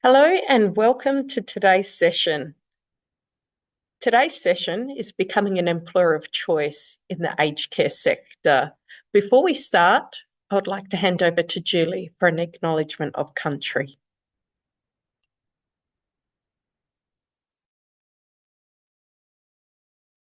Hello and welcome to today's session. Today's session is becoming an employer of choice in the aged care sector. Before we start, I would like to hand over to Julie for an acknowledgement of country.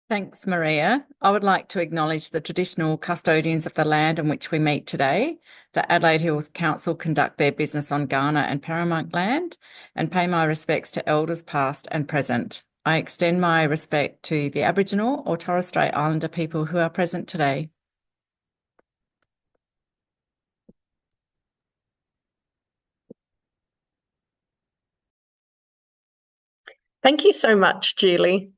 Thanks, Maria. I would like to acknowledge the traditional custodians of the land on which we meet today. The Adelaide Hills Council conduct their business on Kaurna and Paramount land and pay my respects to elders past and present. I extend my respect to the Aboriginal or Torres Strait Islander people who are present today. Thank you so much, Julie.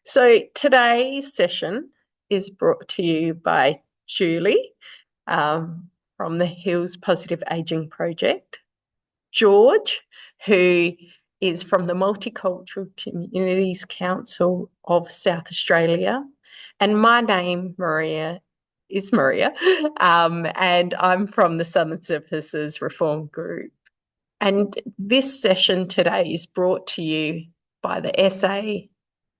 So today's session is brought to you by Julie from the Hills Positive Aging Project, George, who is from the Multicultural Communities Council of South Australia, and my name, Maria, is Maria, and I'm from the Southern Services Reform Group. And this session today is brought to you by the SA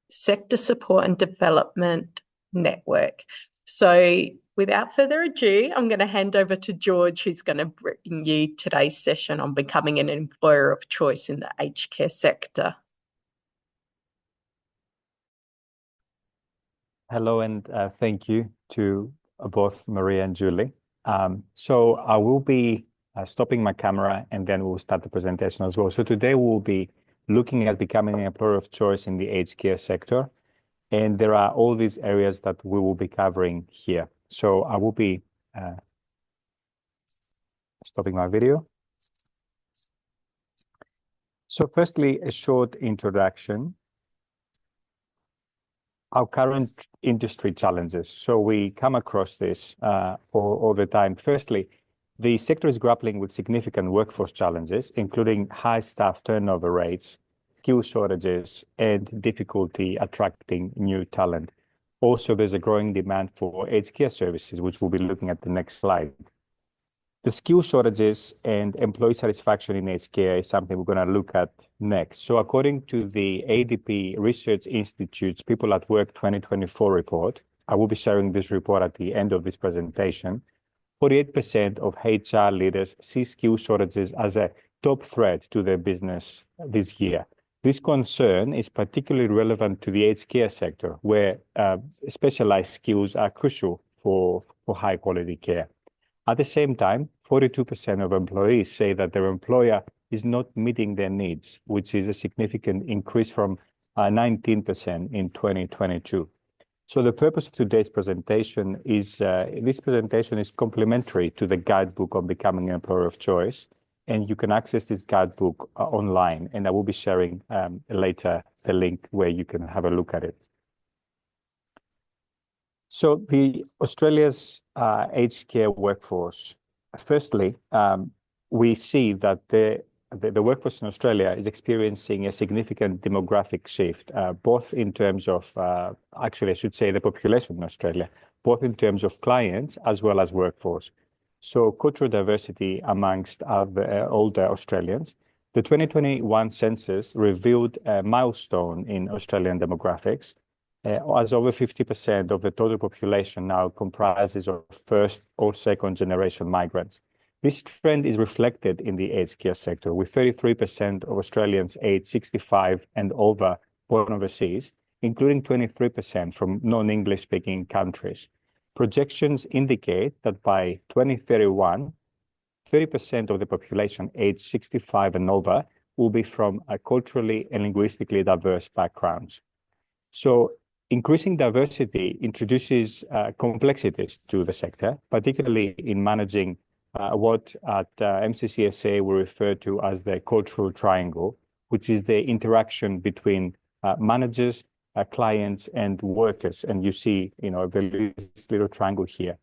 Sector Support and Development Network. So without further ado, I'm going to hand over to George, who's going to bring you today's session on becoming an employer of choice in the aged care sector. Hello, and thank you to both Maria and Julie. So I will be stopping my camera and then we'll start the presentation as well. So today we'll be looking at becoming an employer of choice in the aged care sector. And there are all these areas that we will be covering here. So I will be stopping my video. So firstly, a short introduction. Our current industry challenges. So we come across this all the time. Firstly, the sector is grappling with significant workforce challenges, including high staff turnover rates, skill shortages, and difficulty attracting new talent. Also, there's a growing demand for aged care services, which we'll be looking at the next slide. The skill shortages and employee satisfaction in aged care is something we're going to look at next. So according to the ADP Research Institute's People at Work 2024 report, I will be sharing this report at the end of this presentation, 48% of HR leaders see skill shortages as a top threat to their business this year. This concern is particularly relevant to the aged care sector, where specialized skills are crucial for high quality care. At the same time, 42% of employees say that their employer is not meeting their needs, which is a significant increase from 19% in 2022. So the purpose of today's presentation is, this presentation is complementary to the guidebook on becoming an employer of choice. And you can access this guidebook online, and I will be sharing later the link where you can have a look at it. So the Australia's aged care workforce, firstly, we see that the workforce in Australia is experiencing a significant demographic shift, both in terms of, actually, I should say the population in Australia, both in terms of clients as well as workforce. So cultural diversity amongst older Australians. The 2021 census revealed a milestone in Australian demographics, as over 50% of the total population now comprises of first or second generation migrants. This trend is reflected in the aged care sector, with 33% of Australians aged 65 and over born overseas, including 23% from non-English speaking countries. Projections indicate that by 2031, 30% of the population aged 65 and over will be from culturally and linguistically diverse backgrounds. So increasing diversity introduces complexities to the sector, particularly in managing what at MCCSA we refer to as the cultural triangle, which is the interaction between managers, clients, and workers. And you see, this little triangle here.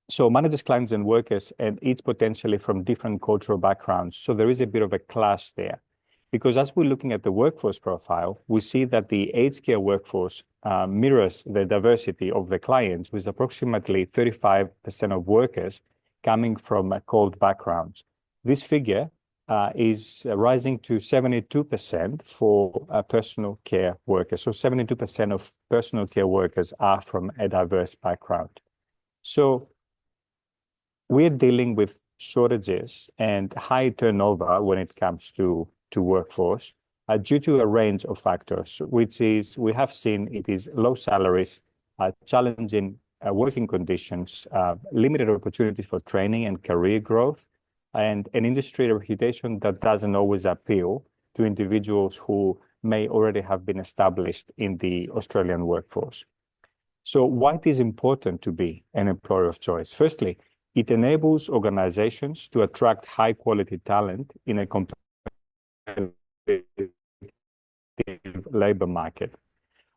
So managers, clients, and workers, and each potentially from different cultural backgrounds. So there is a bit of a clash there. Because as we're looking at the workforce profile, we see that the aged care workforce mirrors the diversity of the clients, with approximately 35% of workers coming from cold backgrounds. This figure is rising to 72% for personal care workers. So 72% of personal care workers are from a diverse background. So we're dealing with shortages and high turnover when it comes to workforce due to a range of factors, which is, we have seen it is low salaries, challenging working conditions, limited opportunities for training and career growth, and an industry reputation that doesn't always appeal to individuals who may already have been established in the Australian workforce. So why it is important to be an employer of choice? Firstly, it enables organizations to attract high quality talent in a competitive labor market.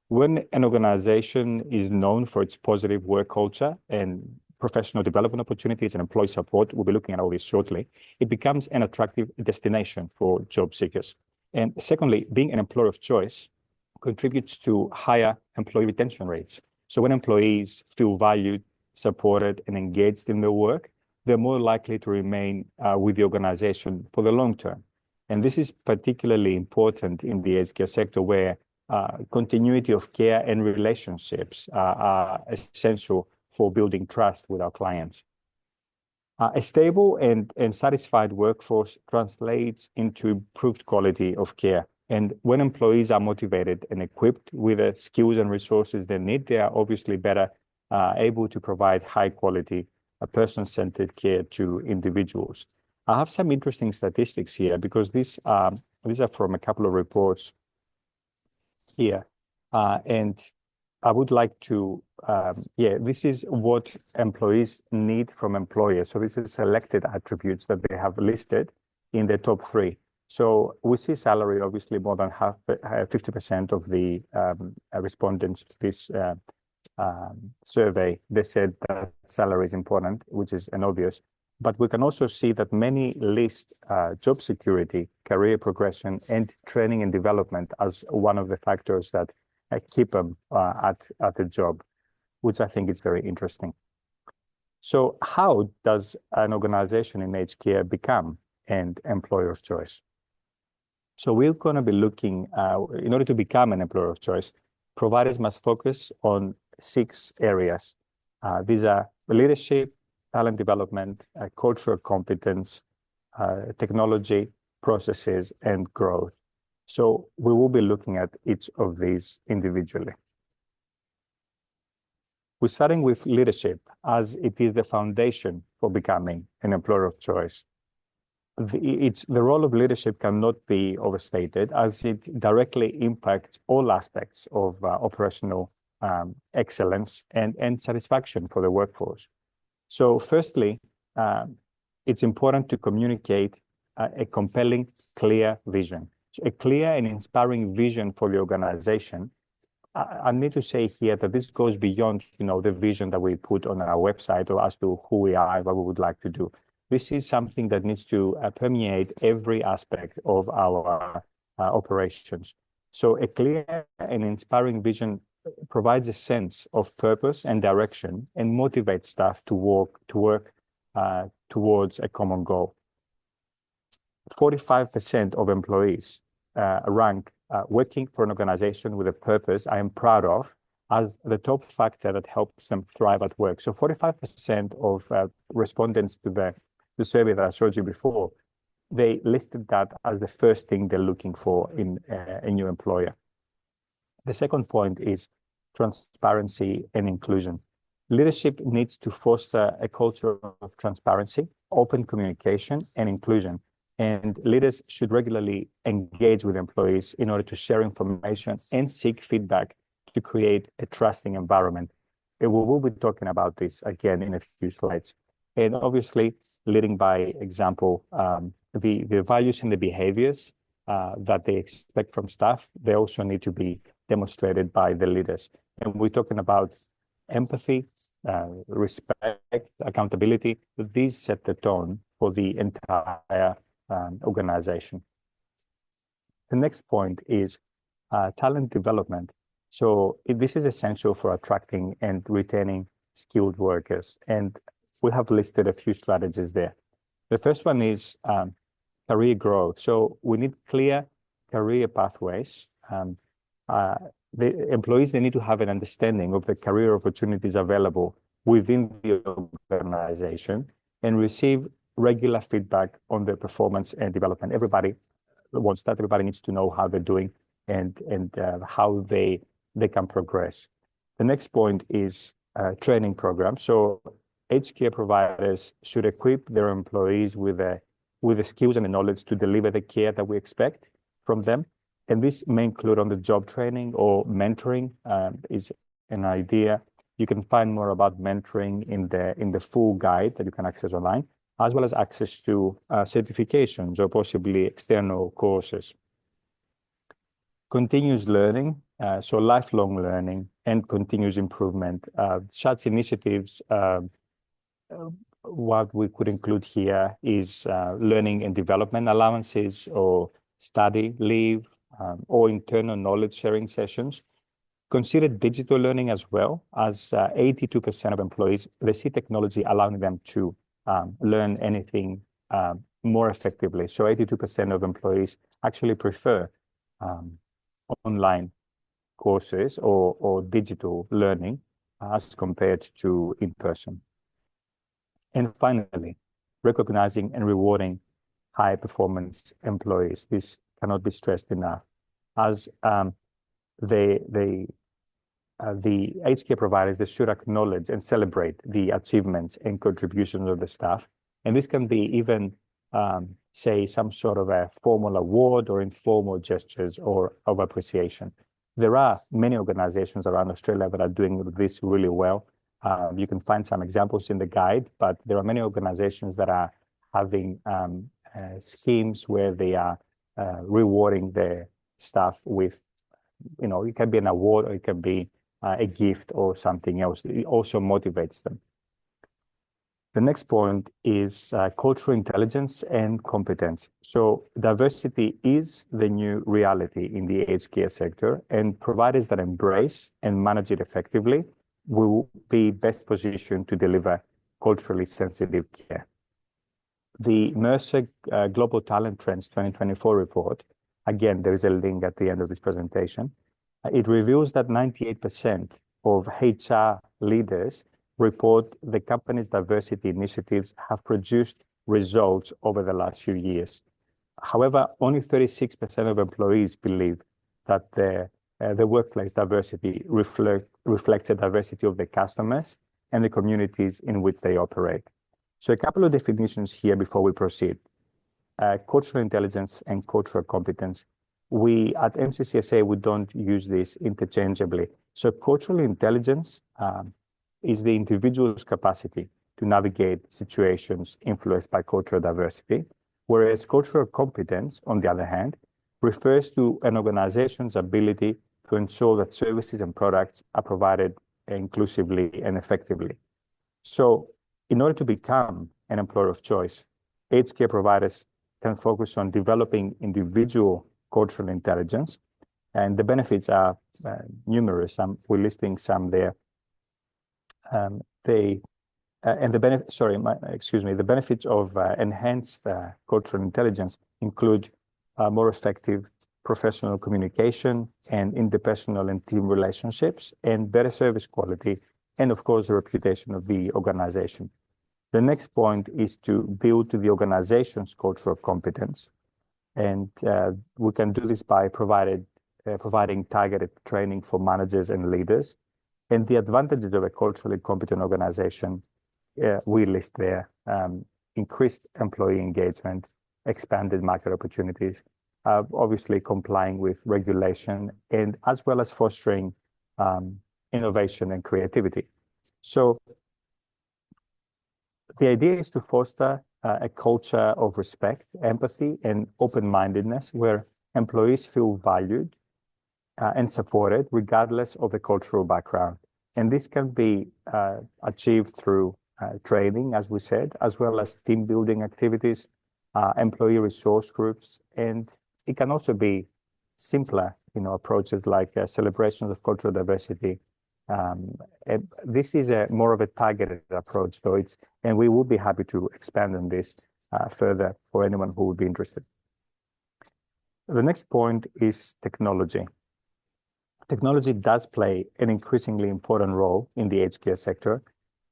When an organization is known for its positive work culture and professional development opportunities and employee support, we'll be looking at all this shortly, it becomes an attractive destination for job seekers. And secondly, being an employer of choice contributes to higher employee retention rates. So when employees feel valued, supported, and engaged in their work, they're more likely to remain with the organization for the long term. And this is particularly important in the aged care sector, where continuity of care and relationships are essential for building trust with our clients. A stable and satisfied workforce translates into improved quality of care. And when employees are motivated and equipped with the skills and resources they need, they are obviously better able to provide high quality, person-centered care to individuals. I have some interesting statistics here because these are from a couple of reports here. And I would like to, this is what employees need from employers. So this is selected attributes that they have listed in the top 3. So we see salary, obviously more than 50% of the respondents to this survey, they said that salary is important, which is an obvious. But we can also see that many list job security, career progression, and training and development as one of the factors that keep them at the job, which I think is very interesting. So how does an organization in aged care become an employer of choice? So we're going to be looking, in order to become an employer of choice, providers must focus on 6 areas. These are leadership, talent development, cultural competence, technology, processes, and growth. So we will be looking at each of these individually. We're starting with leadership, as it is the foundation for becoming an employer of choice. The role of leadership cannot be overstated, as it directly impacts all aspects of operational excellence and satisfaction for the workforce. So firstly, it's important to communicate a compelling, clear vision. So a clear and inspiring vision for the organization. I need to say here that this goes beyond, the vision that we put on our website or as to who we are and what we would like to do. This is something that needs to permeate every aspect of our operations. So a clear and inspiring vision provides a sense of purpose and direction and motivates staff to work towards a common goal. 45% of employees rank working for an organization with a purpose I am proud of as the top factor that helps them thrive at work. So 45% of respondents to the survey that I showed you before, they listed that as the first thing they're looking for in a new employer. The second point is transparency and inclusion. Leadership needs to foster a culture of transparency, open communication, and inclusion. And leaders should regularly engage with employees in order to share information and seek feedback to create a trusting environment. And we will be talking about this again in a few slides. And obviously, leading by example, the values and the behaviors that they expect from staff, they also need to be demonstrated by the leaders. And we're talking about empathy, respect, accountability. These set the tone for the entire organization. The next point is talent development. So this is essential for attracting and retaining skilled workers. And we have listed a few strategies there. The first one is career growth. So we need clear career pathways. The employees, they need to have an understanding of the career opportunities available within the organization and receive regular feedback on their performance and development. Everybody wants that. Everybody needs to know how they're doing and how they can progress. The next point is training program. So aged care providers should equip their employees with the skills and the knowledge to deliver the care that we expect from them. And this may include on-the-job training or mentoring is an idea. You can find more about mentoring in the full guide that you can access online, as well as access to certifications or possibly external courses. Continuous learning, so lifelong learning and continuous improvement. Such initiatives, what we could include here is learning and development allowances or study leave or internal knowledge sharing sessions. Consider digital learning as well, as 82% of employees, they see technology allowing them to learn anything more effectively. So 82% of employees actually prefer online courses or digital learning as compared to in person. And finally, recognizing and rewarding high performance employees. This cannot be stressed enough. As the aged care providers, they should acknowledge and celebrate the achievements and contributions of the staff. And this can be even, say, some sort of a formal award or informal gestures or of appreciation. There are many organizations around Australia that are doing this really well. You can find some examples in the guide, but there are many organizations that are having schemes where they are rewarding their staff with, it can be an award or it can be a gift or something else. It also motivates them. The next point is cultural intelligence and competence. So diversity is the new reality in the aged care sector, and providers that embrace and manage it effectively will be best positioned to deliver culturally sensitive care. The Mercer Global Talent Trends 2024 report, again, there is a link at the end of this presentation. It reveals that 98% of HR leaders report the company's diversity initiatives have produced results over the last few years. However, only 36% of employees believe that the workplace diversity reflects the diversity of the customers and the communities in which they operate. So a couple of definitions here before we proceed. Cultural intelligence and cultural competence. We at MCCSA, we don't use this interchangeably. So cultural intelligence is the individual's capacity to navigate situations influenced by cultural diversity, whereas cultural competence, on the other hand, refers to an organization's ability to ensure that services and products are provided inclusively and effectively. So in order to become an employer of choice, aged care providers can focus on developing individual cultural intelligence, and the benefits are numerous. We're listing some there. The benefits of enhanced cultural intelligence include more effective professional communication and interpersonal and team relationships, and better service quality, and of course, the reputation of the organization. The next point is to build to the organization's cultural competence. And we can do this by providing targeted training for managers and leaders. And the advantages of a culturally competent organization, we list there: increased employee engagement, expanded market opportunities, obviously complying with regulation, and as well as fostering innovation and creativity. So the idea is to foster a culture of respect, empathy, and open-mindedness where employees feel valued and supported regardless of the cultural background. And this can be achieved through training, as we said, as well as team building activities, employee resource groups, and it can also be simpler, approaches like celebrations of cultural diversity. And this is more of a targeted approach, though and we will be happy to expand on this. further for anyone who would be interested. The next point is technology. Technology does play an increasingly important role in the aged care sector,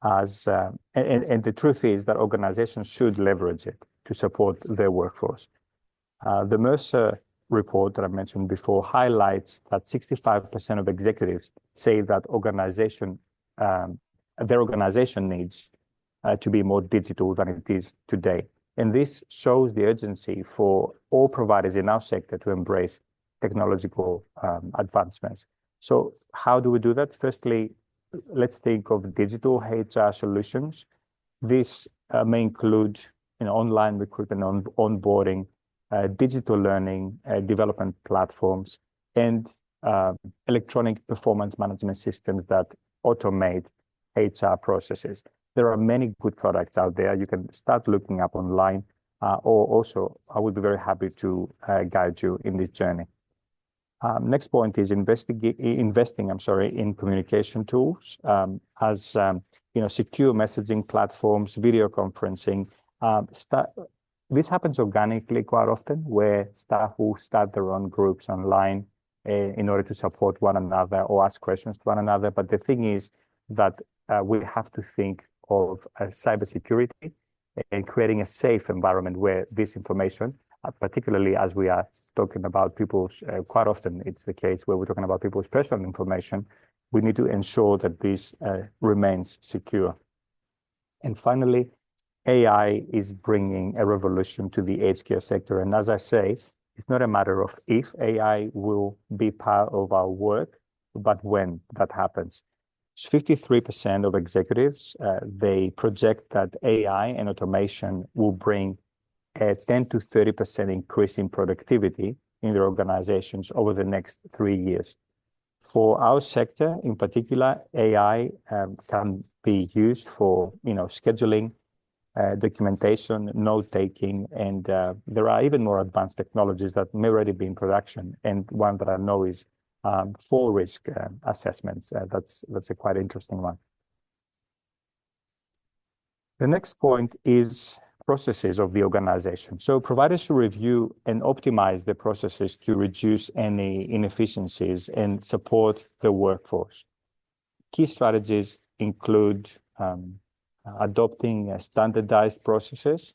and the truth is that organizations should leverage it to support their workforce. The Mercer report that I mentioned before highlights that 65% of executives say that their organization needs to be more digital than it is today. And this shows the urgency for all providers in our sector to embrace technological advancements. So how do we do that? Firstly, let's think of digital HR solutions. This may include online recruitment, onboarding, digital learning, development platforms, and electronic performance management systems that automate HR processes. There are many good products out there. You can start looking up online, or also I would be very happy to guide you in this journey. Next point is investing in communication tools, secure messaging platforms, video conferencing. This happens organically quite often, where staff will start their own groups online in order to support one another or ask questions to one another. But the thing is that we have to think of cybersecurity and creating a safe environment where this information, particularly as we are talking about people's, quite often it's the case where we're talking about people's personal information, we need to ensure that this remains secure. And finally, AI is bringing a revolution to the aged care sector. And as I say, it's not a matter of if AI will be part of our work, but when that happens. 53% of executives, they project that AI and automation will bring a 10 to 30% increase in productivity in their organizations over the next 3 years. For our sector in particular, AI can be used for scheduling, documentation, note-taking, and there are even more advanced technologies that may already be in production. And one that I know is for risk assessments. That's a quite interesting one. The next point is processes of the organization. So providers should review and optimize the processes to reduce any inefficiencies and support the workforce. Key strategies include adopting standardized processes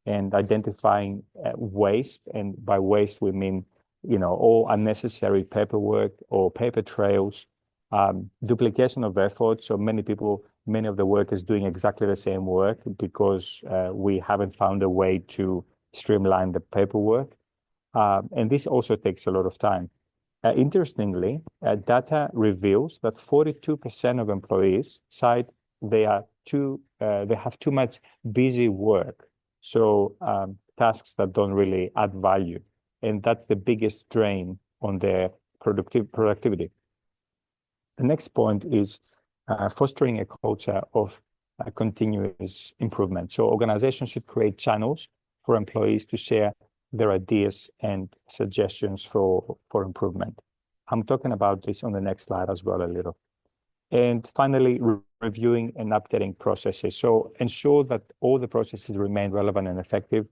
and identifying waste. And by waste, we mean all unnecessary paperwork or paper trails, duplication of effort. So many of the workers doing exactly the same work because we haven't found a way to streamline the paperwork. And this also takes a lot of time. Interestingly, data reveals that 42% of employees cite they have too much busy work. So tasks that don't really add value. And that's the biggest drain on their productivity. The next point is fostering a culture of continuous improvement. So organizations should create channels for employees to share their ideas and suggestions for improvement. I'm talking about this on the next slide as well a little. And finally, reviewing and updating processes. So ensure that all the processes remain relevant and effective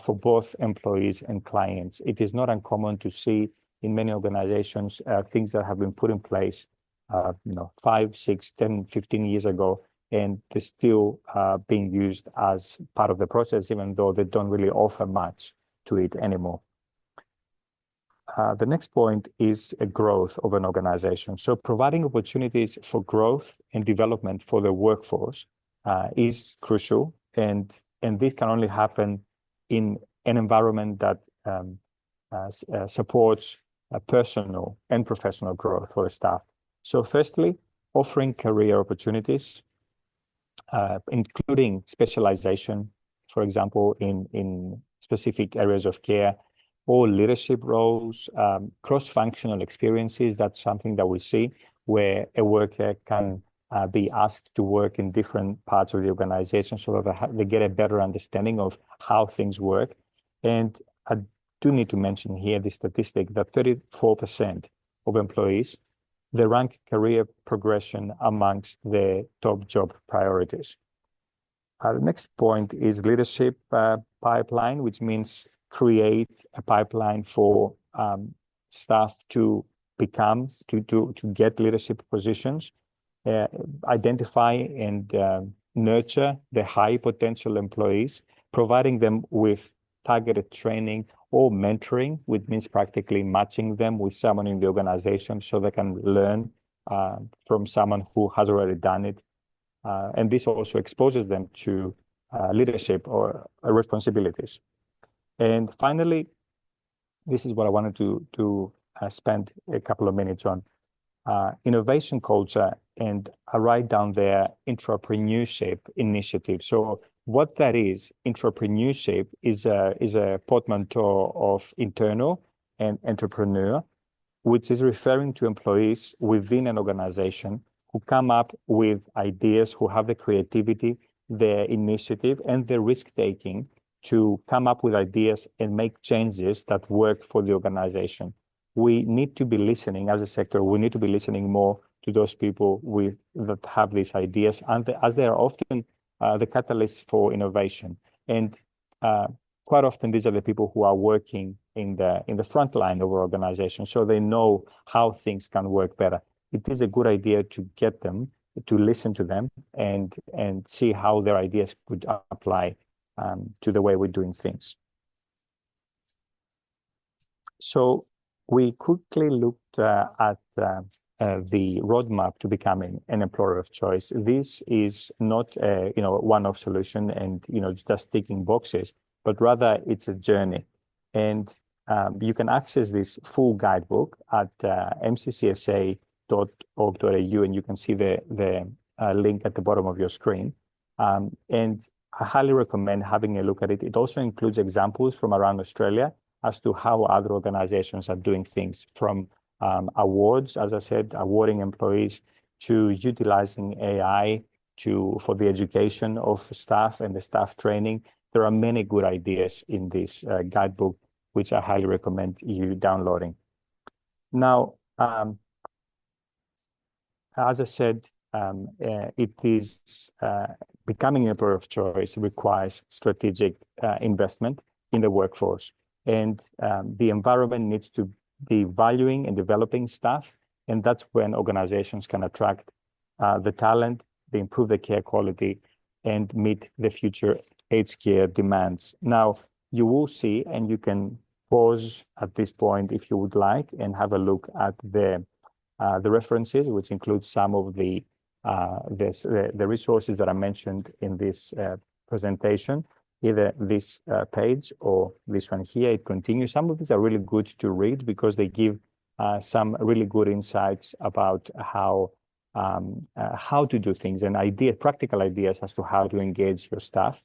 for both employees and clients. It is not uncommon to see in many organizations things that have been put in place 5, 6, 10, 15 years ago, and they're still being used as part of the process, even though they don't really offer much to it anymore. The next point is a growth of an organization. So providing opportunities for growth and development for the workforce is crucial, and this can only happen in an environment that supports personal and professional growth for the staff. So firstly, offering career opportunities, including specialization, for example, in specific areas of care, or leadership roles, cross-functional experiences. That's something that we see where a worker can be asked to work in different parts of the organization so that they get a better understanding of how things work. And I do need to mention here the statistic that 34% of employees, they rank career progression amongst their top job priorities. The next point is leadership pipeline, which means create a pipeline for staff to get leadership positions, identify and nurture the high potential employees, providing them with targeted training or mentoring, which means practically matching them with someone in the organization so they can learn from someone who has already done it. And this also exposes them to leadership or responsibilities. And finally, this is what I wanted to spend a couple of minutes on. Innovation culture, and I write down there entrepreneurship initiative. So what that is, entrepreneurship is a portmanteau of internal and entrepreneur, which is referring to employees within an organization who come up with ideas, who have the creativity, the initiative, and the risk-taking to come up with ideas and make changes that work for the organization. We need to be listening as a sector. We need to be listening more to those people that have these ideas, and as they are often the catalysts for innovation. And quite often, these are the people who are working in the front line of our organization, so they know how things can work better. It is a good idea to get them, to listen to them, and see how their ideas could apply to the way we're doing things. So we quickly looked at the roadmap to becoming an employer of choice. This is not a one-off solution and just ticking boxes, but rather it's a journey. And you can access this full guidebook at mccsa.org.au, and you can see the link at the bottom of your screen. And I highly recommend having a look at it. It also includes examples from around Australia as to how other organizations are doing things, from awards, as I said, awarding employees, to utilizing AI for the education of staff and the staff training. There are many good ideas in this guidebook, which I highly recommend you downloading. Now, as I said, it is becoming an employer of choice requires strategic investment in the workforce. And the environment needs to be valuing and developing staff. And that's when organizations can attract the talent, they improve the care quality, and meet the future aged care demands. Now, you will see, and you can pause at this point if you would like, and have a look at the references, which include some of the resources that I mentioned in this presentation. Either this page or this one here, it continues. Some of these are really good to read because they give some really good insights about how to do things and practical ideas as to how to engage your staff.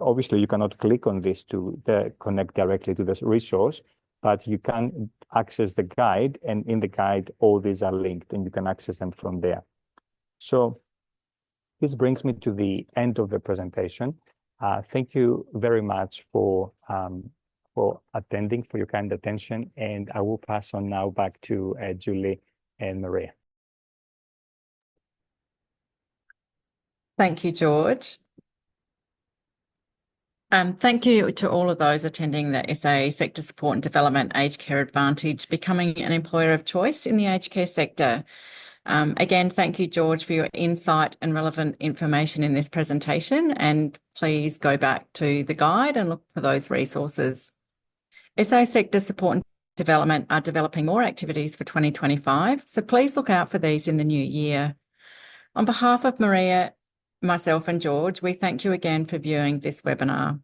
Obviously, you cannot click on this to connect directly to this resource, but you can access the guide, and in the guide, all these are linked, and you can access them from there. So this brings me to the end of the presentation. Thank you very much for attending, for your kind attention, and I will pass on now back to Julie and Maria. Thank you, George. Thank you to all of those attending the SA Sector Support and Development Aged Care Advantage, becoming an employer of choice in the aged care sector. Again, thank you, George, for your insight and relevant information in this presentation, and please go back to the guide and look for those resources. SA Sector Support and Development are developing more activities for 2025, so please look out for these in the new year. On behalf of Maria, myself and George, we thank you again for viewing this webinar.